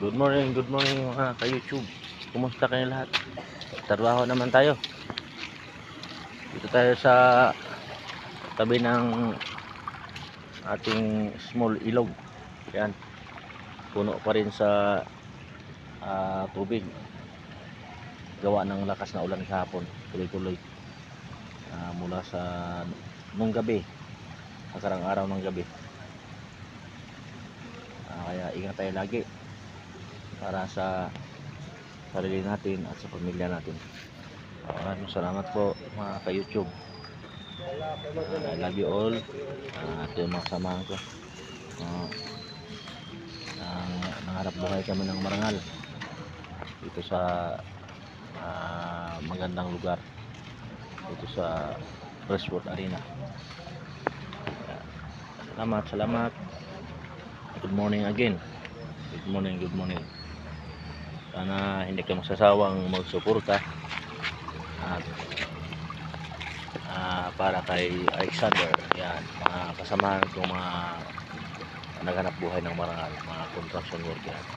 Good morning mga ka-YouTube. Kumusta kayo lahat? Trabaho naman tayo. Dito tayo sa tabi ng ating small ilog. Yan. Puno pa rin sa tubig. Gawa ng lakas na ulan kahapon. Tuloy-tuloy. Mula sa nung gabi. Nakarang araw ng gabi. Kaya ingat tayo lagi para sa sarili natin at sa pamilya natin. Maraming salamat po mga ka-YouTube. I love you all. Ito yung mga samahan ko. Nangarap buhay kami ng marangal dito sa magandang lugar dito sa Westwood Arena. Salamat. Good morning again. Good morning. Sana hindi ka magsasawang magsuporta at para kay Alexander. Yan, mga kasamahan kong mga naghanap buhay ng marangal, mga construction worker.